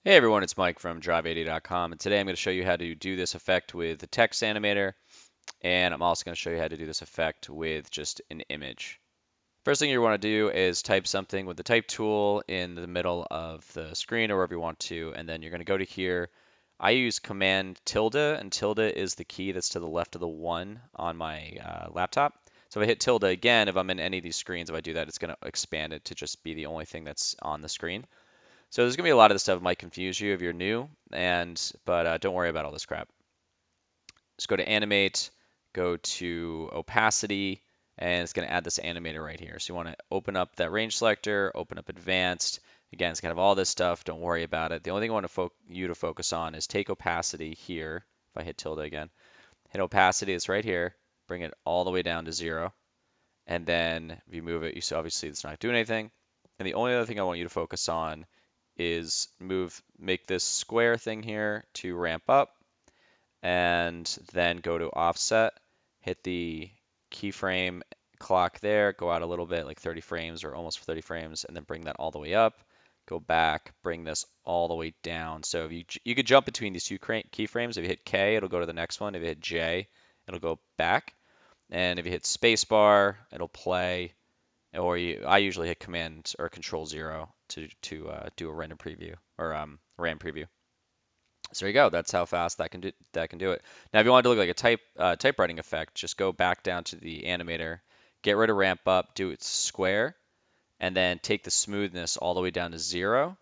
Hey everyone, it's Mike from drive80.com, and today I'm going to show you how to do this effect with the text animator, and I'm also going to show you how to do this effect with just an image. First thing you want to do is type something with the type tool in the middle of the screen or wherever you want to, and then you're going to go to here. I use Command tilde, and tilde is the key that's to the left of the 1 on my laptop. So if I hit tilde again, if I'm in any of these screens, if I do that, it's going to expand it to just be the only thing that's on the screen. So there's gonna be a lot of this stuff that might confuse you if you're new, but don't worry about all this crap. Just go to animate, go to opacity, and it's gonna add this animator right here. So you want to open up that range selector, open up advanced. Again, it's gonna have all this stuff. Don't worry about it. The only thing I want you to focus on is take opacity here. If I hit tilde again, hit opacity. It's right here. Bring it all the way down to 0. And then if you move it, you see obviously it's not doing anything. And the only other thing I want you to focus on is make this square thing here to ramp up, and then go to offset, hit the keyframe clock there, go out a little bit, like 30 frames or almost 30 frames, and then bring that all the way up. Go back, bring this all the way down. So if you could jump between these two keyframes. If you hit K, it'll go to the next one. If you hit J, it'll go back. And if you hit spacebar, it'll play. I usually hit Command or Control 0 to do a random preview or RAM preview. So there you go. That's how fast that can do it. Now, if you want it to look like a typewriting effect, just go back down to the animator, get rid of ramp up, do it square, and then take the smoothness all the way down to 0,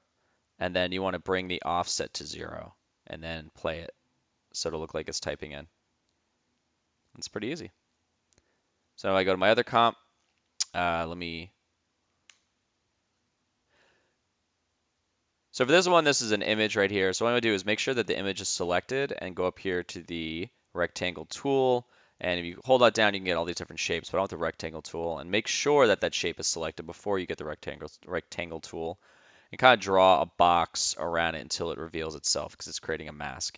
and then you want to bring the offset to 0, and then play it so it'll look like it's typing in. It's pretty easy. So now I go to my other comp. Let me So for this one, this is an image right here. So what I'm going to do is make sure that the image is selected and go up here to the rectangle tool. And if you hold that down, you can get all these different shapes, but I want the rectangle tool. And make sure that that shape is selected before you get the rectangle tool. And kind of draw a box around it until it reveals itself because it's creating a mask.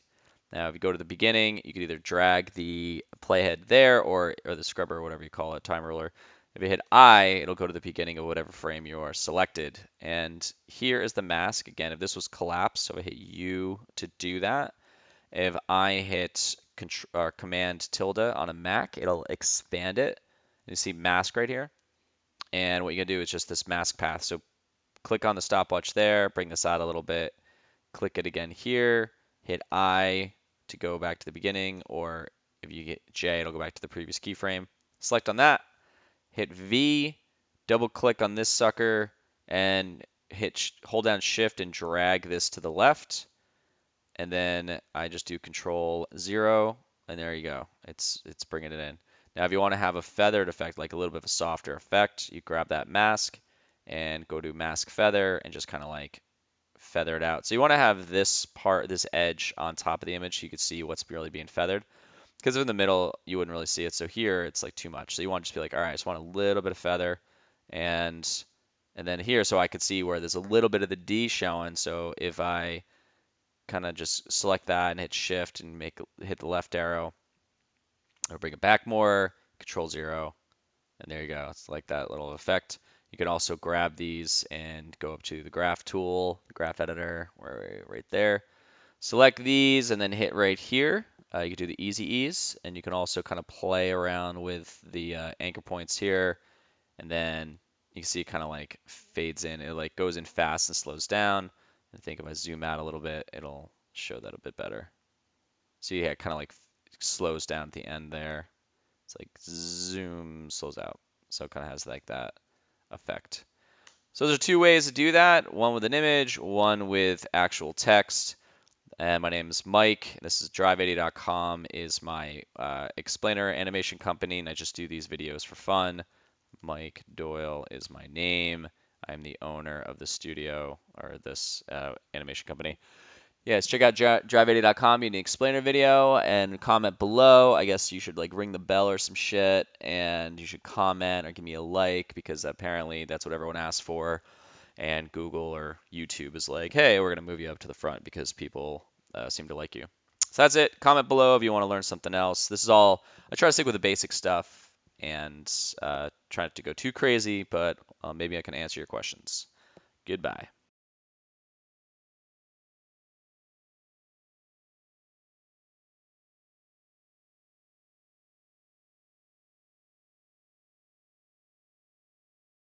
Now, if you go to the beginning, you can either drag the playhead there or the scrubber, or whatever you call it, time ruler. If you hit I, it'll go to the beginning of whatever frame you are selected. And here is the mask. Again, if this was collapsed, so I hit U to do that. If I hit Command tilde on a Mac, it'll expand it. You see mask right here. And what you're going to do is just this mask path. So click on the stopwatch there, bring this out a little bit, click it again here, hit I to go back to the beginning, or if you hit J, it'll go back to the previous keyframe. Select on that, hit V, double click on this sucker, and hold down Shift and drag this to the left. And then I just do Control 0, and there you go. It's bringing it in. Now, if you want to have a feathered effect, like a little bit of a softer effect, you grab that mask and go to Mask Feather and just kind of like feather it out. So you want to have this part, this edge on top of the image so you can see what's really being feathered. Because in the middle, you wouldn't really see it. So here, it's like too much. So you want to just be like, all right, I just want a little bit of feather. And then here, so I could see where there's a little bit of the D showing. So if I kind of just select that and hit Shift and hit the left arrow, or bring it back more, Control 0, and there you go. It's like that little effect. You can also grab these and go up to the graph tool, the graph editor, right there. Select these and then hit right here. You can do the easy ease, and you can also kind of play around with the anchor points here, and then you can see it kind of like fades in. It like goes in fast and slows down. I think if I zoom out a little bit, it'll show that a bit better. So yeah, it kind of like slows down at the end there. It's like zoom, slows out. So it kind of has like that effect. So there's two ways to do that. One with an image, one with actual text. And my name is Mike. This is drive80.com is my explainer animation company, and I just do these videos for fun. Mike Doyle is my name. I'm the owner of the studio or this animation company. Yes, check out drive80.com. You need an explainer video and comment below. I guess you should like ring the bell or some shit, and you should comment or give me a like because apparently that's what everyone asks for. And Google or YouTube is like, hey, we're gonna move you up to the front because people seem to like you. So that's it. Comment below if you want to learn something else. This is all. I try to stick with the basic stuff and try not to go too crazy, but maybe I can answer your questions. Goodbye.